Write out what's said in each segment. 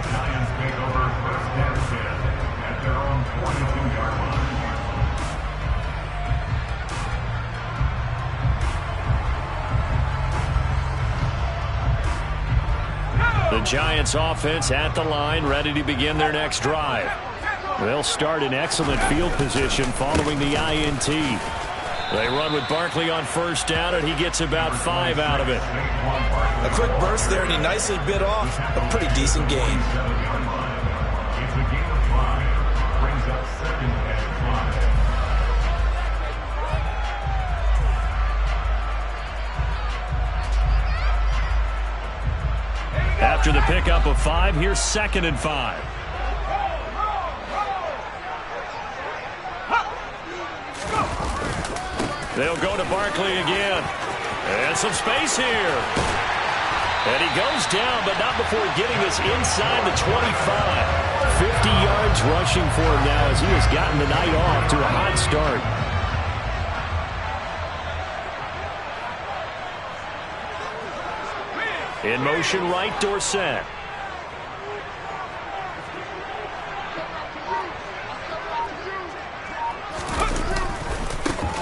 Giants take over first and 10 at their own 22-yard line. The Giants offense at the line, ready to begin their next drive. They'll start in excellent field position following the INT. They run with Barkley on first down, and he gets about 5 out of it. A quick burst there, and he nicely bit off a pretty decent gain. It's a gain of 5. Brings up second and 5. After the pickup of 5, here's second and 5. They'll go to Barkley again. And some space here. And he goes down, but not before getting this inside the 25. 50 yards rushing for him now as he has gotten the night off to a hot start. In motion right, Dorsett.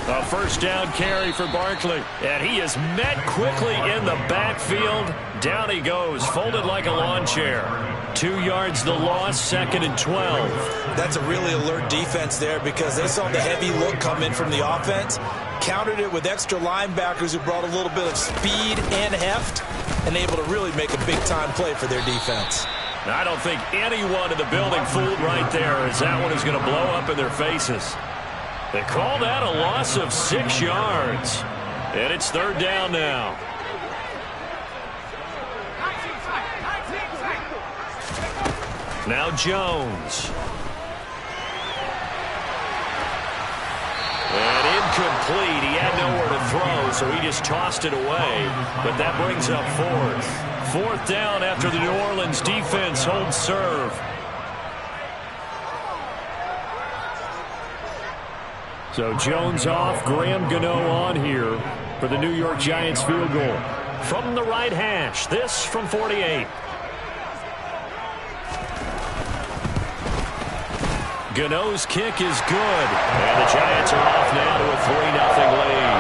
A first down carry for Barkley. And he is met quickly in the backfield. Down he goes, folded like a lawn chair. 2 yards the loss, second and 12. That's a really alert defense there because they saw the heavy look come in from the offense, countered it with extra linebackers who brought a little bit of speed and heft, and able to really make a big-time play for their defense. I don't think anyone in the building fooled right there, as that one is going to blow up in their faces. They call that a loss of 6 yards. And it's third down now. Now Jones. And incomplete. He had nowhere to throw, so he just tossed it away. But that brings up fourth. Fourth down after the New Orleans defense holds serve. So Jones off, Graham Gano on here for the New York Giants field goal. From the right hash, this from 48. Gano's kick is good. And the Giants are off now to a 3-0 lead.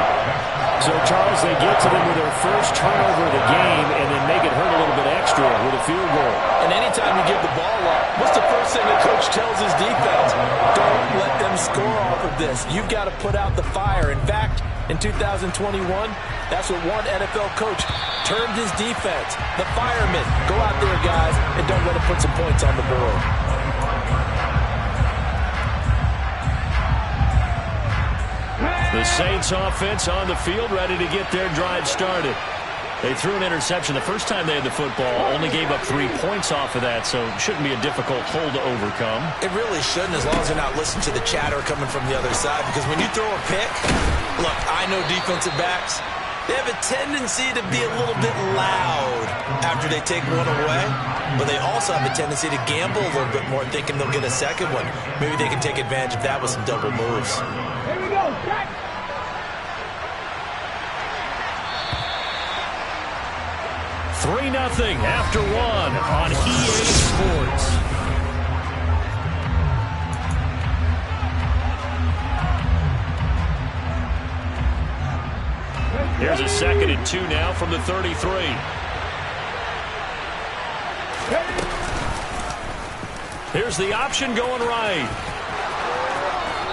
So, Charles, they get to them with their first turnover of the game and then make it hurt a little bit extra with a field goal. And anytime you give the ball up, what's the first thing the coach tells his defense? Don't let them score off of this. You've got to put out the fire. In fact, in 2021, that's what one NFL coach termed his defense. The firemen. Go out there, guys, and don't let them put some points on the board. The Saints offense on the field, ready to get their drive started. They threw an interception the first time they had the football, only gave up 3 points off of that, so it shouldn't be a difficult hole to overcome. It really shouldn't, as long as they're not listening to the chatter coming from the other side, because when you throw a pick, look, I know defensive backs, they have a tendency to be a little bit loud after they take one away, but they also have a tendency to gamble a little bit more, thinking they'll get a second one. Maybe they can take advantage of that with some double moves. Here we go, Jack. 3-0 after 1 on EA Sports. Here's a second and 2 now from the 33. Here's the option going right.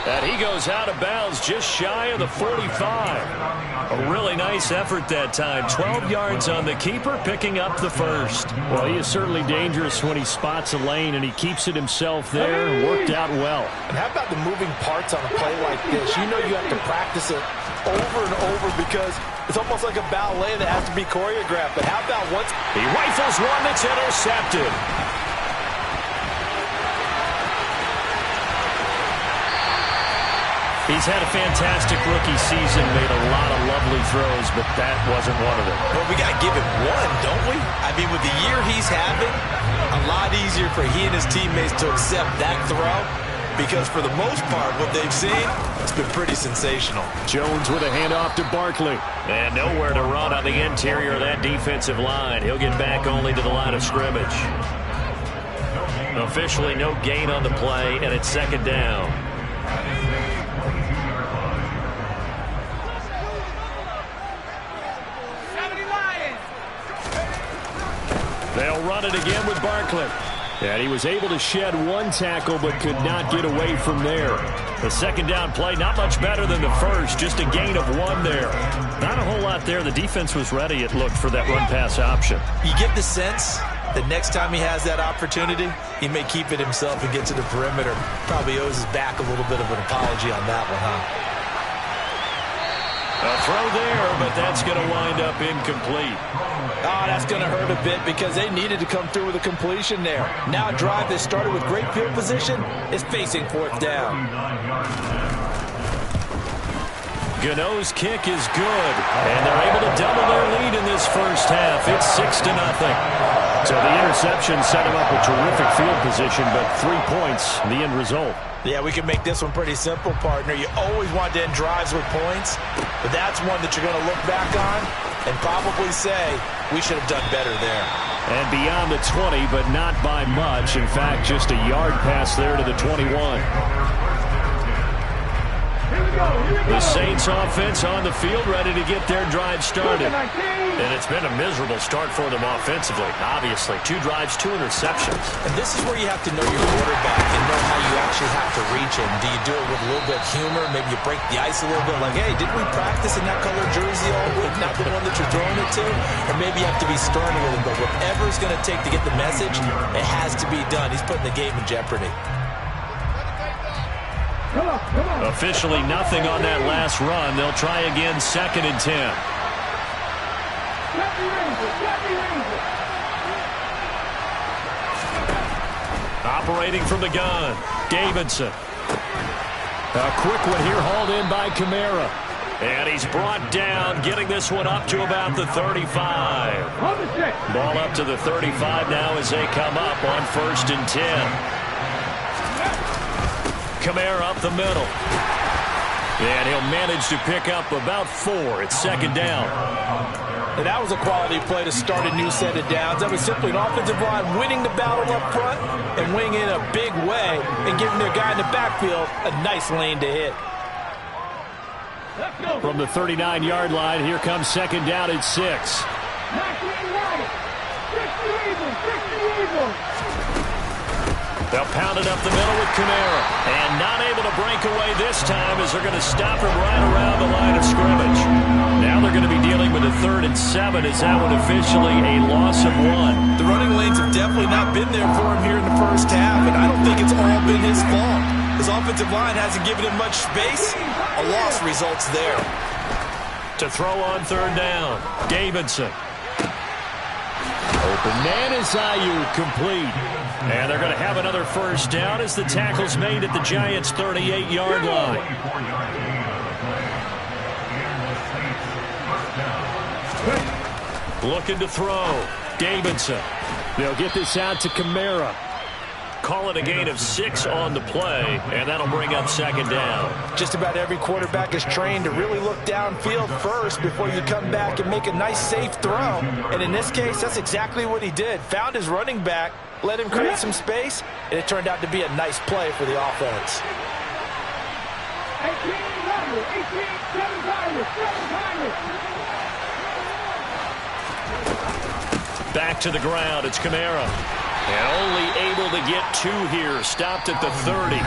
And he goes out of bounds just shy of the 45. A really nice effort that time. 12 yards on the keeper, picking up the first. Well, he is certainly dangerous when he spots a lane, and he keeps it himself there. Worked out well. And how about the moving parts on a play like this? You know you have to practice it over and over because it's almost like a ballet that has to be choreographed. But how about once he rifles one that's intercepted? He's had a fantastic rookie season, made a lot of lovely throws, but that wasn't one of them. Well, we got to give him one, don't we? I mean, with the year he's having, a lot easier for he and his teammates to accept that throw because for the most part, what they've seen, it's been pretty sensational. Jones with a handoff to Barkley. And nowhere to run on the interior of that defensive line. He'll get back only to the line of scrimmage. Officially no gain on the play, and it's second down. They'll run it again with Barkley. And he was able to shed one tackle but could not get away from there. The second down play, not much better than the first, just a gain of 1 there. Not a whole lot there. The defense was ready, it looked, for that run-pass option. You get the sense that next time he has that opportunity, he may keep it himself and get to the perimeter. Probably owes his back a little bit of an apology on that one, huh? A throw there, but that's going to wind up incomplete. Oh, that's going to hurt a bit because they needed to come through with a completion there. Now a drive that started with great field position is facing 4th down. Gano's kick is good, and they're able to double their lead in this first half. It's 6-0. So the interception set him up a terrific field position, but 3 points, the end result. Yeah, we can make this one pretty simple, partner. You always want to end drives with points, but that's one that you're going to look back on and probably say, we should have done better there. And beyond the 20, but not by much. In fact, just a yard pass there to the 21. The Saints offense on the field, ready to get their drive started. And it's been a miserable start for them offensively. Obviously, 2 drives, 2 interceptions. And this is where you have to know your quarterback and know how you actually have to reach him. Do you do it with a little bit of humor? Maybe you break the ice a little bit like, hey, didn't we practice in that color jersey all week? Not the one that you're throwing it to? Or maybe you have to be stern with him. But whatever it's going to take to get the message, it has to be done. He's putting the game in jeopardy. Officially nothing on that last run. They'll try again, 2nd and 10. Operating from the gun, Davidson. A quick one here, hauled in by Kamara. And he's brought down, getting this one up to about the 35. Ball up to the 35 now as they come up on 1st and 10. Kamara up the middle. And he'll manage to pick up about 4. It's 2nd down. And that was a quality play to start a new set of downs. That was simply an offensive line winning the battle up front and winning in a big way and giving their guy in the backfield a nice lane to hit. From the 39-yard line, here comes 2nd down at 6. They'll pound it up the middle with Kamara. And not able to break away this time as they're going to stop him right around the line of scrimmage. Now they're going to be dealing with a 3rd and 7. Is that one officially a loss of 1? The running lanes have definitely not been there for him here in the first half, and I don't think it's all been his fault. His offensive line hasn't given him much space. A loss results there. To throw on 3rd down, Davidson. Open man is Ayuk, complete. And they're going to have another 1st down as the tackle's made at the Giants' 38-yard line. Looking to throw, Davidson. They'll get this out to Kamara. Call it a gain of 6 on the play, and that'll bring up 2nd down. Just about every quarterback is trained to really look downfield first before you come back and make a nice, safe throw. And in this case, that's exactly what he did. Found his running back, let him create some space, and it turned out to be a nice play for the offense. 18, 7 timers. Back to the ground, it's Kamara. And only able to get 2 here, stopped at the 30.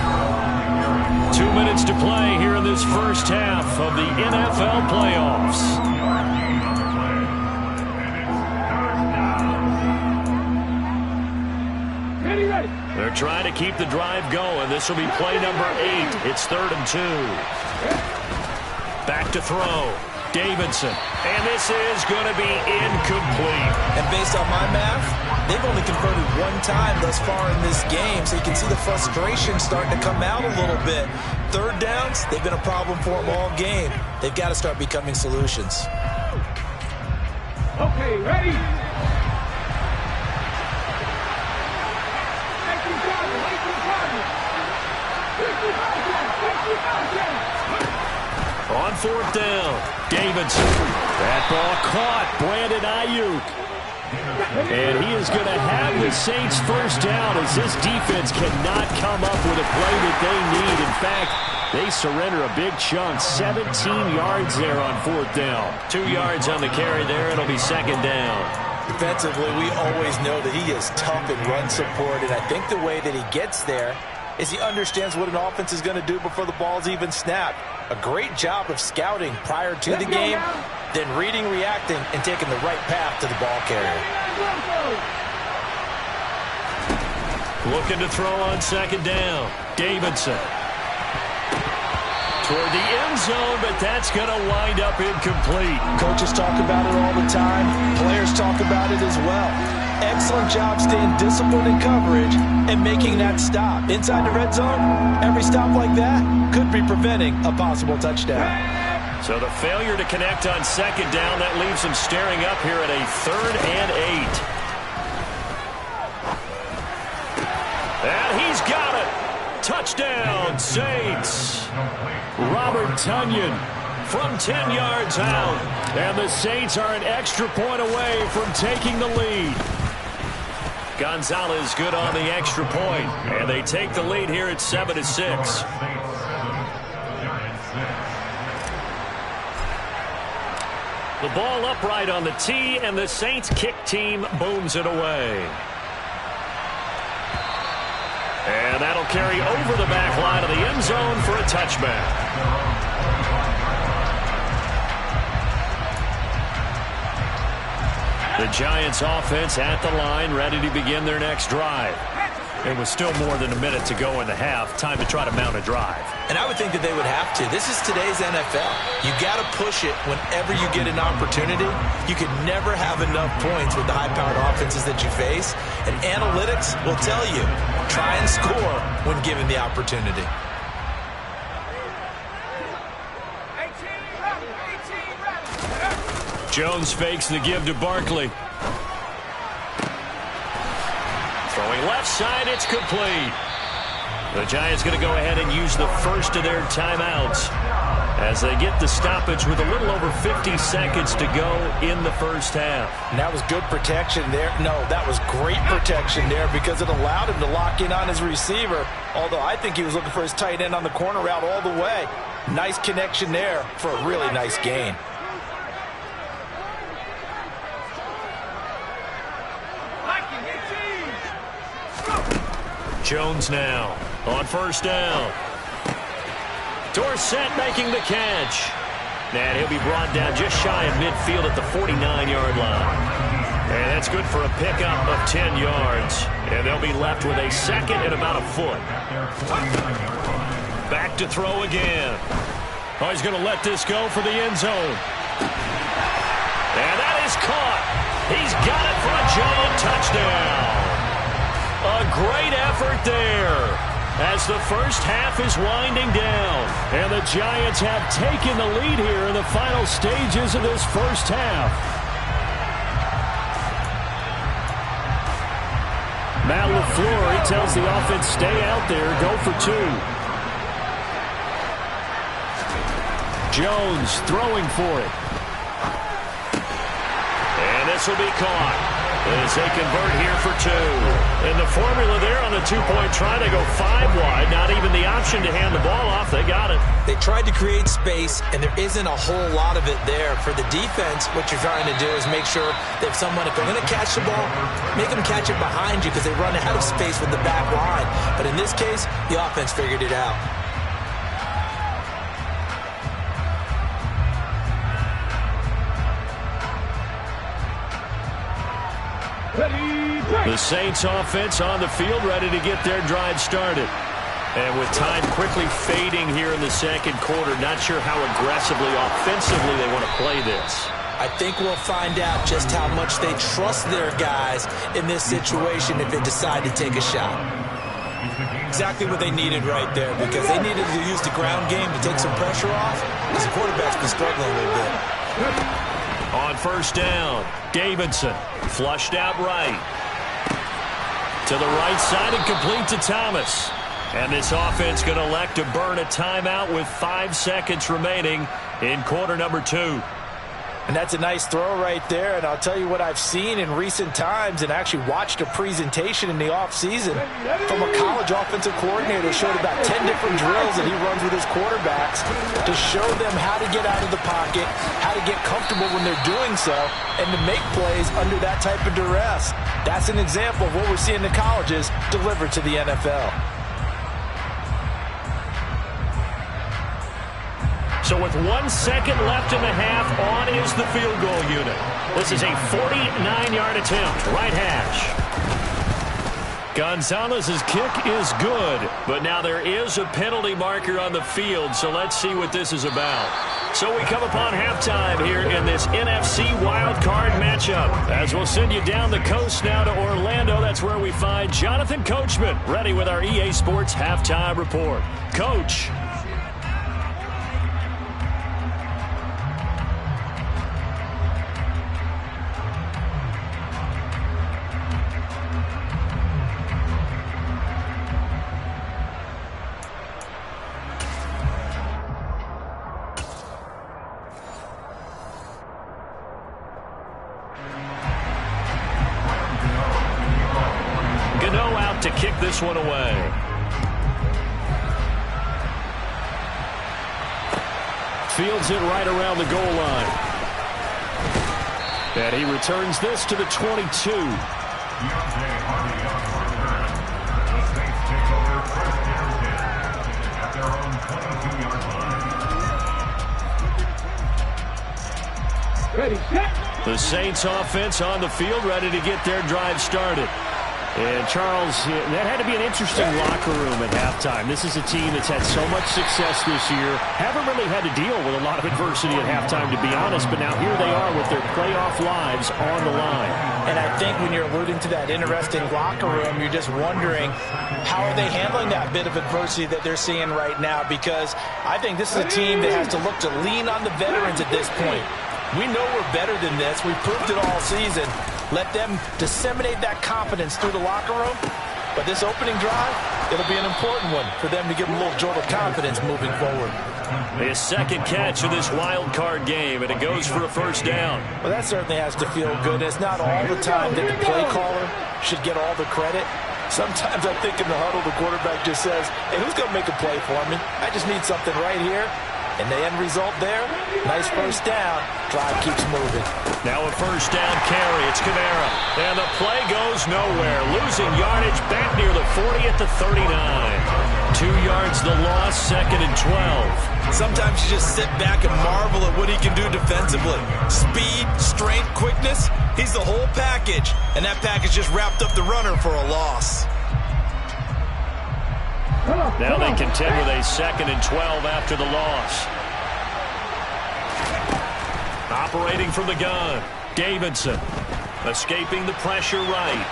2 minutes to play here in this first half of the NFL playoffs. They're trying to keep the drive going. This will be play number 8. It's 3rd and 2. Back to throw. Davidson. And this is going to be incomplete. And based on my math, they've only converted 1 time thus far in this game, so you can see the frustration starting to come out a little bit. 3rd downs, they've been a problem for them all game. They've got to start becoming solutions. Okay, ready? On 4th down, Davidson. That ball caught. Brandon Ayuk. And he is going to have the Saints first down as this defense cannot come up with a play that they need. In fact, they surrender a big chunk, 17 yards there on 4th down. 2 yards on the carry there. It'll be 2nd down. Defensively, we always know that he is tough in run support, and I think the way that he gets there is he understands what an offense is going to do before the ball's even snapped. A great job of scouting prior to the game, then reading, reacting, and taking the right path to the ball carrier. Looking to throw on 2nd down. Davidson. Toward the end zone, but that's going to wind up incomplete. Coaches talk about it all the time. Players talk about it as well. Excellent job staying disciplined in coverage and making that stop. Inside the red zone, every stop like that could be preventing a possible touchdown. So the failure to connect on 2nd down, that leaves him staring up here at a 3rd and 8. And he's got it. Touchdown, Saints. Robert Tonyan from 10 yards out. And the Saints are an extra point away from taking the lead. Gonzalez good on the extra point. And they take the lead here at 7-6. The ball upright on the tee, and the Saints kick team booms it away. And that'll carry over the back line of the end zone for a touchback. The Giants offense at the line, ready to begin their next drive. It was still more than a minute to go in the half. Time to try to mount a drive. And I would think that they would have to. This is today's NFL. You got to push it whenever you get an opportunity. You can never have enough points with the high-powered offenses that you face. And analytics will tell you, try and score when given the opportunity. Jones fakes the give to Barkley. Throwing left side, it's complete. The Giants going to go ahead and use the first of their timeouts as they get the stoppage with a little over 50 seconds to go in the first half. And that was good protection there. No, that was great protection there because it allowed him to lock in on his receiver, although I think he was looking for his tight end on the corner route all the way. Nice connection there for a really nice gain. Jones now on first down. Dorsett making the catch. And he'll be brought down just shy of midfield at the 49-yard line. And that's good for a pickup of 10 yards. And they'll be left with a second and about a foot. Back to throw again. Oh, he's going to let this go for the end zone. And that is caught. He's got it for a giant touchdown. A great effort there as the first half is winding down. And the Giants have taken the lead here in the final stages of this first half. Matt LaFleur, he tells the offense, stay out there, go for 2. Jones throwing for it. And this will be caught as they convert here for 2. And the formula there on the 2-point try, they go 5 wide. Not even the option to hand the ball off. They got it. They tried to create space, and there isn't a whole lot of it there. For the defense, what you're trying to do is make sure that someone, if they're going to catch the ball, make them catch it behind you because they run out of space with the back line. But in this case, the offense figured it out. The Saints offense on the field ready to get their drive started. And with time quickly fading here in the second quarter, not sure how aggressively, offensively they want to play this. I think we'll find out just how much they trust their guys in this situation if they decide to take a shot. Exactly what they needed right there because they needed to use the ground game to take some pressure off because the quarterback's been struggling a little bit. On first down, Davidson flushed out right. To the right side and complete to Thomas. And this offense going to elect to burn a timeout with 5 seconds remaining in quarter number 2. And that's a nice throw right there. And I'll tell you what I've seen in recent times and actually watched a presentation in the offseason from a college offensive coordinator. Showed about 10 different drills that he runs with his quarterbacks to show them how to get out of the pocket, how to get comfortable when they're doing so, and to make plays under that type of duress. That's an example of what we're seeing in the colleges delivered to the NFL. So with 1 second left in the half, on is the field goal unit. This is a 49-yard attempt, right hash. Gonzalez's kick is good, but now there is a penalty marker on the field, so let's see what this is about. So we come upon halftime here in this NFC Wild Card matchup. As we'll send you down the coast now to Orlando, that's where we find Jonathan Coachman, ready with our EA Sports Halftime Report. Coach. To kick this one away. Fields it right around the goal line. And he returns this to the 22. Deontay Hardy on return. The Saints take over first down 10 at their own 22-yard line. Ready, set. The Saints offense on the field, ready to get their drive started. And, Charles, that had to be an interesting locker room at halftime. This is a team that's had so much success this year. Haven't really had to deal with a lot of adversity at halftime, to be honest. But now here they are with their playoff lives on the line. And I think when you're alluding to that interesting locker room, you're just wondering how are they handling that bit of adversity that they're seeing right now. Because I think this is a team that has to look to lean on the veterans at this point. We know we're better than this. We've proved it all season. Let them disseminate that confidence through the locker room. But this opening drive, it'll be an important one for them to give them a little jolt of confidence moving forward. His second catch of this wild card game, and it goes for a first down. Well, that certainly has to feel good. It's not all the time that the play caller should get all the credit. Sometimes I think in the huddle, the quarterback just says, hey, who's going to make a play for me? I just need something right here. And the end result there, nice first down. Drive keeps moving. Now a first down carry. It's Kamara. And the play goes nowhere. Losing yardage back near the 40 at the 39. 2 yards the loss, 2nd and 12. Sometimes you just sit back and marvel at what he can do defensively. Speed, strength, quickness. He's the whole package. And that package just wrapped up the runner for a loss. Now they contend with a 2nd and 12 after the loss. Operating from the gun, Davidson. Escaping the pressure right.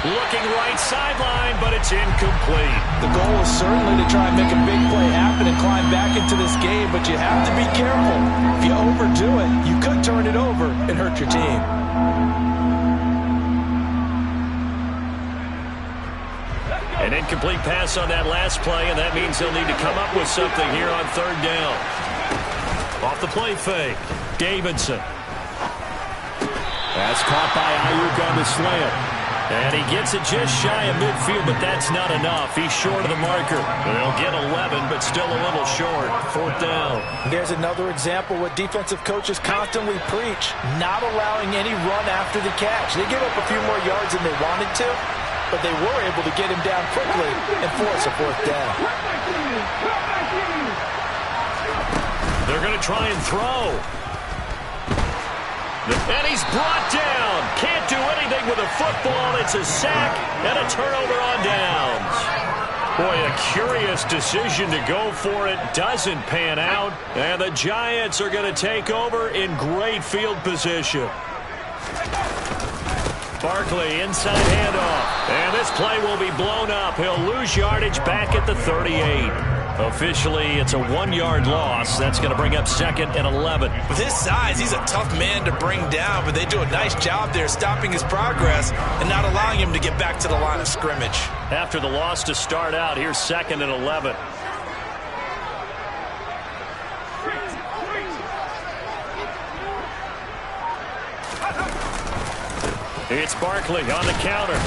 Looking right sideline, but it's incomplete. The goal is certainly to try and make a big play happen and climb back into this game, but you have to be careful. If you overdo it, you could turn it over and hurt your team. An incomplete pass on that last play, and that means they'll need to come up with something here on 3rd down. Off the play fake, Davidson. That's caught by Ayuk on the slant. And he gets it just shy of midfield, but that's not enough. He's short of the marker. They'll get 11, but still a little short. 4th down. There's another example what defensive coaches constantly preach, not allowing any run after the catch. They give up a few more yards than they wanted to, but they were able to get him down quickly and force a 4th down. They're going to try and throw. And he's brought down. Can't do anything with a football. It's a sack and a turnover on downs. Boy, a curious decision to go for it. Doesn't pan out. And the Giants are going to take over in great field position. Barkley, inside handoff. And this play will be blown up. He'll lose yardage back at the 38. Officially, it's a 1-yard loss. That's going to bring up 2nd and 11. With his size, he's a tough man to bring down, but they do a nice job there stopping his progress and not allowing him to get back to the line of scrimmage. After the loss to start out, here's 2nd and 11. It's Barkley on the counter.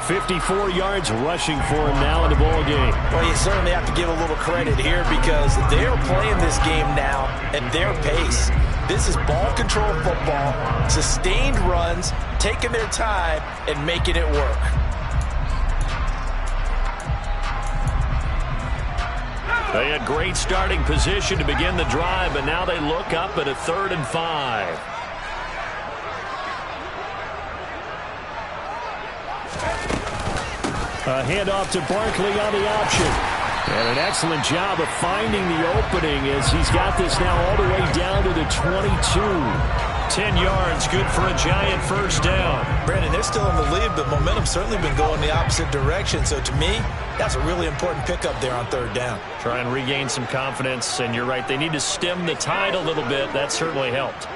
54 yards rushing for him now in the ball game. Well, you certainly have to give a little credit here because they're playing this game now at their pace. This is ball control football, sustained runs, taking their time, and making it work. They had great starting position to begin the drive, but now they look up at a 3rd and 5. A handoff to Barkley on the option. And an excellent job of finding the opening as he's got this now all the way down to the 22. 10 yards, good for a Giant first down. Brandon, they're still in the lead, but momentum's certainly been going the opposite direction. So to me, that's a really important pickup there on 3rd down. Try and regain some confidence, and you're right, they need to stem the tide a little bit. That certainly helped.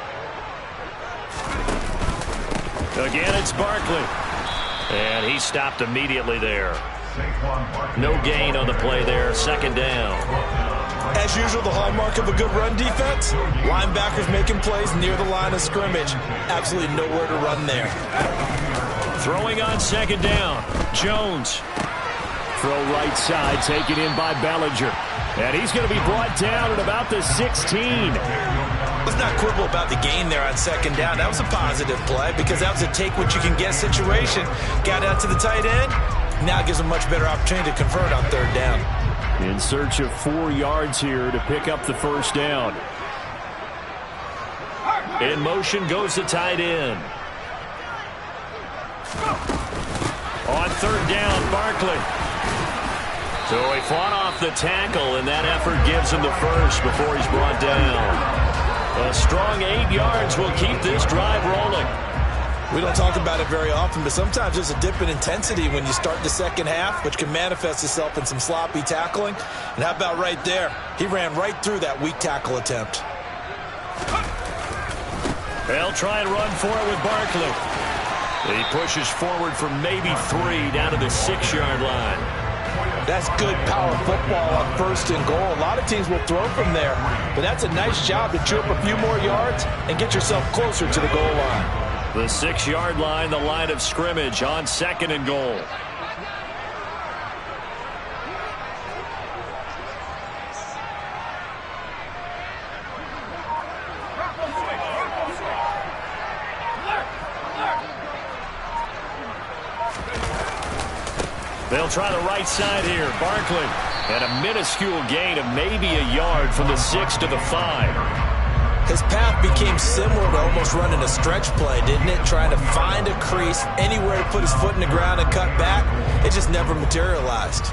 Again, it's Barkley. And he stopped immediately there. No gain on the play there, 2nd down. As usual, the hallmark of a good run defense, linebackers making plays near the line of scrimmage. Absolutely nowhere to run there. Throwing on 2nd down, Jones. Throw right side, taken in by Bellinger. And he's going to be brought down at about the 16. Let's not quibble about the gain there on 2nd down. That was a positive play because that was a take-what-you-can-get situation. Got out to the tight end. Now it gives a much better opportunity to convert on 3rd down. In search of 4 yards here to pick up the first down. In motion goes the tight end. On 3rd down, Barkley. So he fought off the tackle, and that effort gives him the first before he's brought down. A strong 8 yards will keep this drive rolling. We don't talk about it very often, but sometimes there's a dip in intensity when you start the second half, which can manifest itself in some sloppy tackling. And how about right there? He ran right through that weak tackle attempt. They'll try and run for it with Barkley. He pushes forward for maybe 3 down to the 6-yard line. That's good power football on 1st and goal. A lot of teams will throw from there, but that's a nice job to chew up a few more yards and get yourself closer to the goal line. The 6-yard line, the line of scrimmage on 2nd and goal. They'll try the right side here. Barkley. And a minuscule gain of maybe a yard from the 6 to the 5. His path became similar to almost running a stretch play, didn't it? Trying to find a crease, anywhere to put his foot in the ground and cut back. It just never materialized.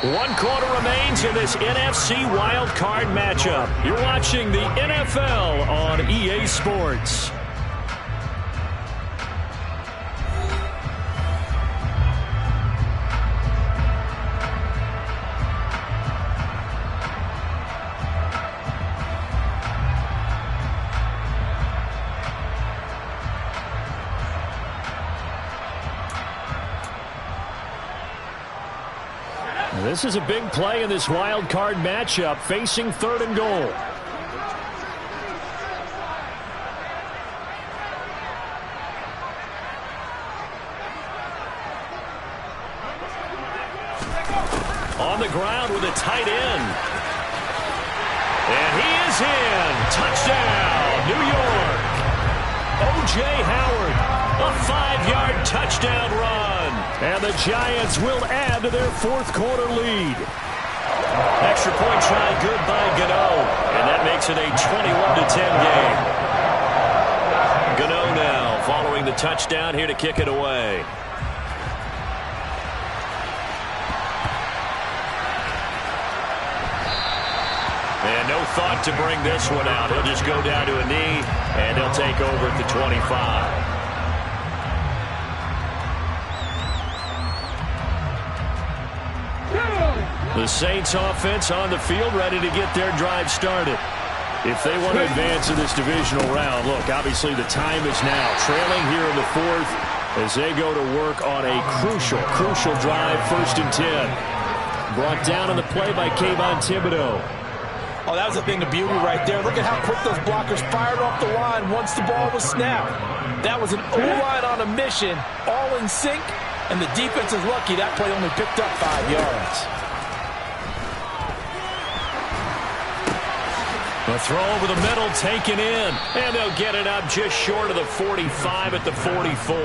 One quarter remains in this NFC Wild Card matchup. You're watching the NFL on EA Sports. This is a big play in this wild card matchup, facing 3rd and goal. On the ground with a tight end. And he is in. Touchdown, New York. O.J. Howard. A 5-yard touchdown run. And the Giants will add to their 4th quarter lead. Extra point try good by Gano. And that makes it a 21-10 game. Gano now following the touchdown here to kick it away. And no thought to bring this one out. He'll just go down to a knee, and he'll take over at the 25. The Saints offense on the field, ready to get their drive started. if they want to advance in this divisional round. Look, obviously the time is now. Trailing here in the fourth as they go to work on a crucial drive, 1st and 10. Brought down on the play by Kayvon Thibodeaux. Oh, that was a thing of beauty right there. Look at how quick those blockers fired off the line once the ball was snapped. That was an O-line on a mission, all in sync, and the defense is lucky that play only picked up 5 yards. The throw over the middle taken in, and they'll get it up just short of the 45 at the 44.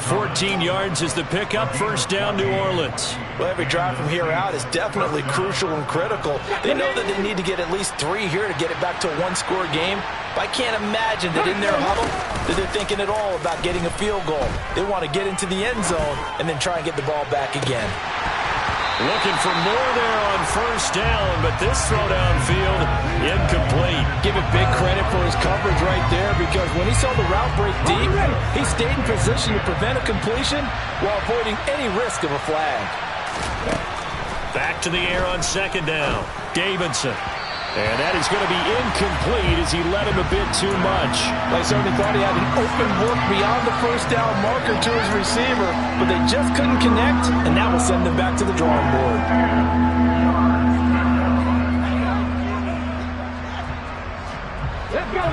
14 yards is the pickup, 1st down New Orleans. Well, every drive from here out is definitely crucial and critical. They know that they need to get at least 3 here to get it back to a one-score game. But I can't imagine that in their huddle that they're thinking at all about getting a field goal. They want to get into the end zone and then try and get the ball back again. Looking for more there on 1st down, but this throw downfield incomplete. Give it big credit for his coverage right there, because when he saw the route break deep, he stayed in position to prevent a completion while avoiding any risk of a flag. Back to the air on 2nd down. Davidson. And that is going to be incomplete as he led him a bit too much. I certainly thought he had an open look beyond the 1st down marker to his receiver, but they just couldn't connect, and that will send them back to the drawing board.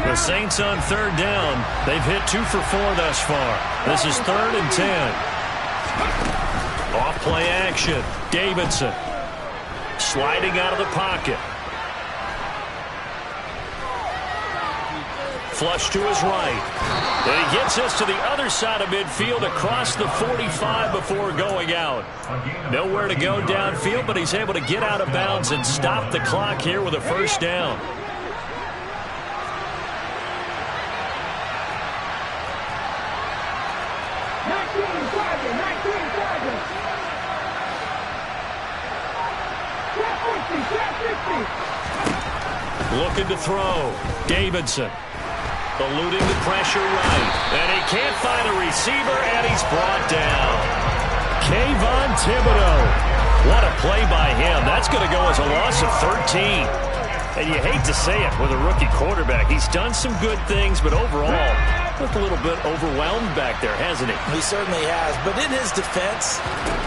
The Saints on 3rd down. They've hit 2 for 4 thus far. This is 3rd and 10. Off play action. Davidson sliding out of the pocket. Flush to his right. And he gets us to the other side of midfield across the 45 before going out. Nowhere to go downfield, but he's able to get out of bounds and stop the clock here with a 1st down. Looking to throw. Davidson. Eluding the pressure right. And he can't find a receiver, and he's brought down. Kayvon Thibodeaux. What a play by him. That's going to go as a loss of 13. And you hate to say it with a rookie quarterback. He's done some good things, but overall, looked a little bit overwhelmed back there, hasn't he? He certainly has. But in his defense,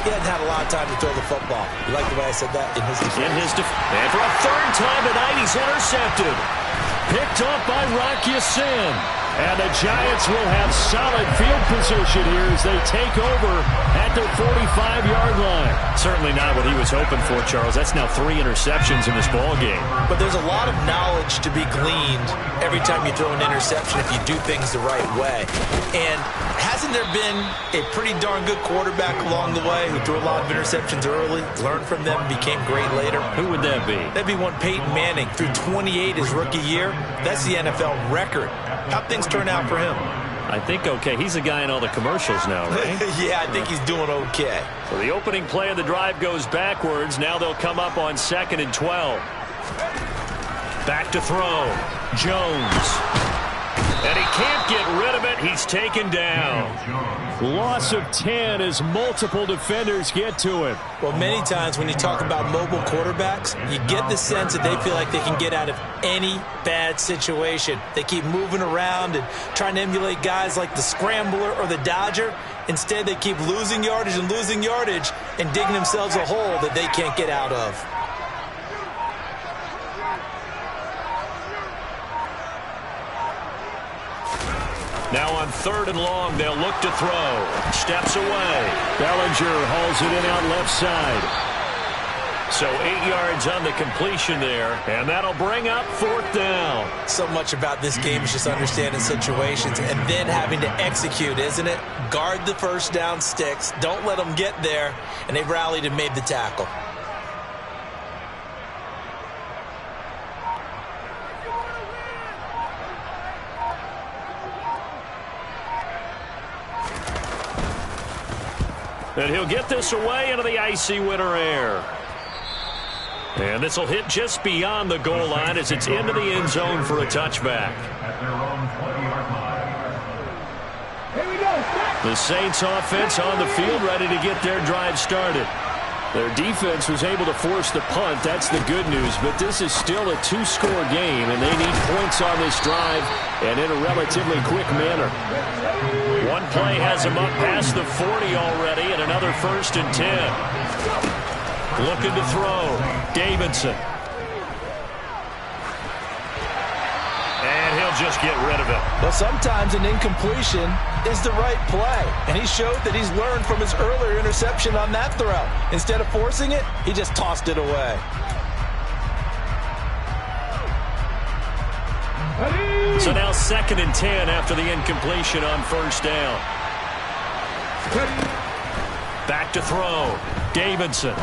he hasn't had a lot of time to throw the football. You like the way I said that? In his defense. And for a 3rd time tonight, he's intercepted. Picked off by Rock Ya-Sin. And the Giants will have solid field position here as they take over at their 45-yard line. Certainly not what he was hoping for, Charles. That's now 3 interceptions in this ball game. But there's a lot of knowledge to be gleaned every time you throw an interception if you do things the right way. And hasn't there been a pretty darn good quarterback along the way who threw a lot of interceptions early, learned from them, became great later? Who would that be? That'd be one Peyton Manning. Threw 28 his rookie year. That's the NFL record. How'd things turn out for him? I think okay. He's a guy in all the commercials now, right? Yeah, I think he's doing okay. So the opening play of the drive goes backwards. Now they'll come up on 2nd and 12. Back to throw. Jones. And he can't get rid of it. He's taken down. Loss of 10 as multiple defenders get to him. Well, many times when you talk about mobile quarterbacks, you get the sense that they feel like they can get out of any bad situation. They keep moving around and trying to emulate guys like the Scrambler or the Dodger. Instead, they keep losing yardage and digging themselves a hole that they can't get out of. Now on 3rd and long, they'll look to throw. Steps away. Bellinger hauls it in out left side. So 8 yards on the completion there, and that'll bring up 4th down. So much about this game is just understanding situations and then having to execute, isn't it? Guard the 1st down sticks. Don't let them get there, and they've rallied and made the tackle. And he'll get this away into the icy winter air. And this will hit just beyond the goal line as it's into the end zone for a touchback. Here we go. The Saints offense on the field ready to get their drive started. Their defense was able to force the punt. That's the good news. But this is still a two-score game, and they need points on this drive and in a relatively quick manner. One play has them up past the 40 already, and another 1st and 10. Looking to throw. Davidson. And he'll just get rid of it. Well, sometimes an incompletion is the right play. And he showed that he's learned from his earlier interception on that throw. Instead of forcing it, he just tossed it away. So now 2nd and 10 after the incompletion on 1st down. Back to throw. Davidson.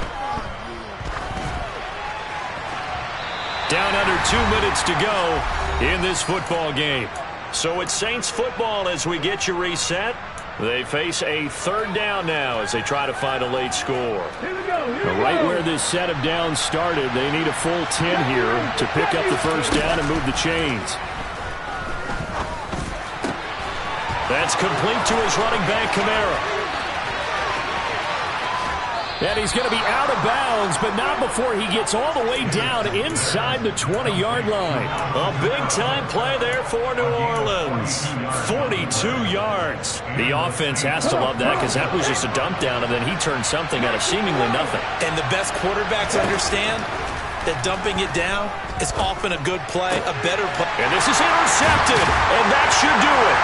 Down under 2 minutes to go in this football game. So it's Saints football as we get you reset. They face a 3rd down now as they try to find a late score. Right where this set of downs started, they need a full 10 here to pick up the 1st down and move the chains. That's complete to his running back, Kamara. And he's going to be out of bounds, but not before he gets all the way down inside the 20-yard line. A big-time play there for New Orleans. 42 yards. The offense has to love that because that was just a dump down, and then he turned something out of seemingly nothing. And the best quarterbacks understand that dumping it down is often a good play, a better play. And this is intercepted, and that should do it.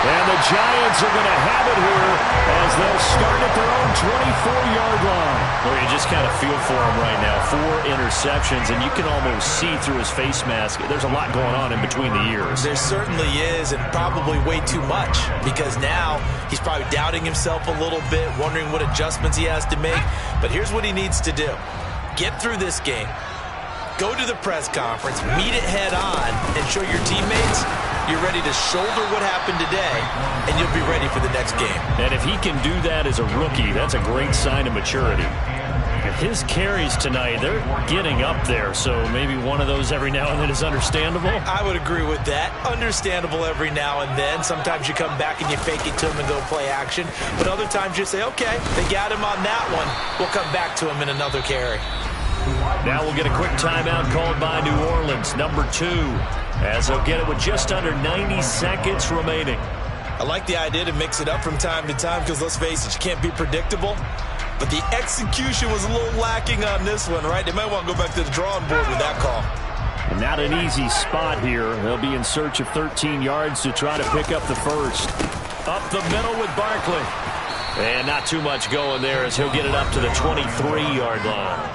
And the Giants are going to have it here as they'll start at their own 24-yard line. Well, you just kind of feel for him right now. 4 interceptions, and you can almost see through his face mask. There's a lot going on in between the ears. There certainly is, and probably way too much, because now he's probably doubting himself a little bit, wondering what adjustments he has to make. But here's what he needs to do. Get through this game. Go to the press conference, meet it head on, and show your teammates you're ready to shoulder what happened today, and you'll be ready for the next game. And if he can do that as a rookie, that's a great sign of maturity. His carries tonight, they're getting up there, so maybe one of those every now and then is understandable. I would agree with that. Understandable every now and then. Sometimes you come back and you fake it to him and go play action. But other times you say, okay, they got him on that one. We'll come back to him in another carry. Now we'll get a quick timeout called by New Orleans, number 2, as they'll get it with just under 90 seconds remaining. I like the idea to mix it up from time to time because, let's face it, you can't be predictable. But the execution was a little lacking on this one, right? They might want to go back to the drawing board with that call. And not an easy spot here. They'll be in search of 13 yards to try to pick up the 1st. Up the middle with Barkley. And not too much going there as he'll get it up to the 23-yard line.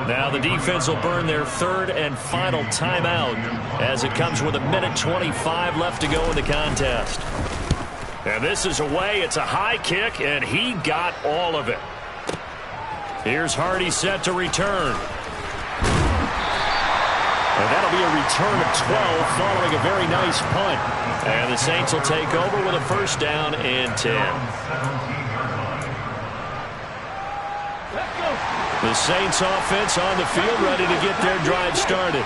Now the defense will burn their 3rd and final timeout as it comes with 1:25 left to go in the contest. And this is away. It's a high kick, and he got all of it. Here's Hardy set to return. And that'll be a return of 12 following a very nice punt. And the Saints will take over with a 1st down and 10. The Saints offense on the field ready to get their drive started.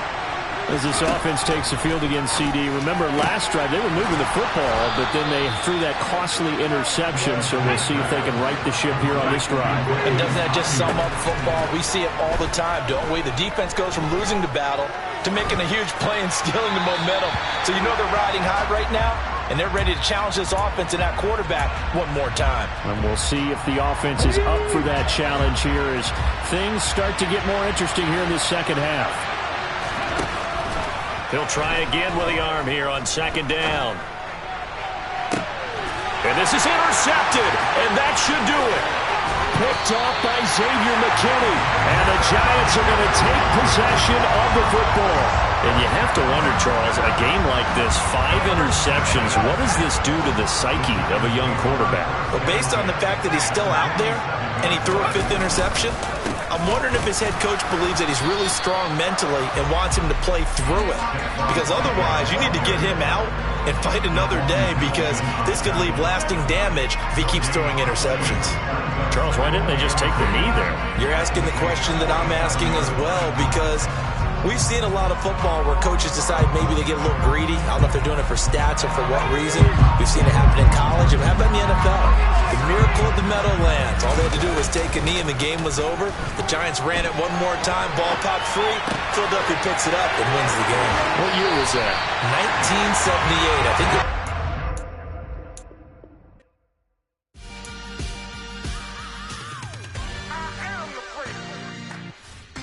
As this offense takes the field against CD. Remember last drive they were moving the football, but then they threw that costly interception, so we'll see if they can right the ship here on this drive. And doesn't that just sum up football? We see it all the time, don't we? The defense goes from losing the battle to making a huge play and stealing the momentum. So you know they're riding high right now, and they're ready to challenge this offense and that quarterback one more time. And we'll see if the offense is up for that challenge here as things start to get more interesting here in this second half. He'll try again with the arm here on 2nd down. And this is intercepted, and that should do it. Picked off by Xavier McKinney. And the Giants are going to take possession of the football. And you have to wonder, Charles, a game like this, 5 interceptions, what does this do to the psyche of a young quarterback? Well, based on the fact that he's still out there and he threw a 5th interception, I'm wondering if his head coach believes that he's really strong mentally and wants him to play through it. Because otherwise, you need to get him out and fight another day because this could leave lasting damage if he keeps throwing interceptions. Charles, why didn't they just take the knee there? You're asking the question that I'm asking as well because We've seen a lot of football where coaches decide maybe they get a little greedy. I don't know if they're doing it for stats or for what reason. We've seen it happen in college. And how about in the NFL? The miracle of the Meadowlands. All they had to do was take a knee and the game was over. The Giants ran it one more time. Ball popped free. Philadelphia picks it up and wins the game. What year was that? 1978. I think it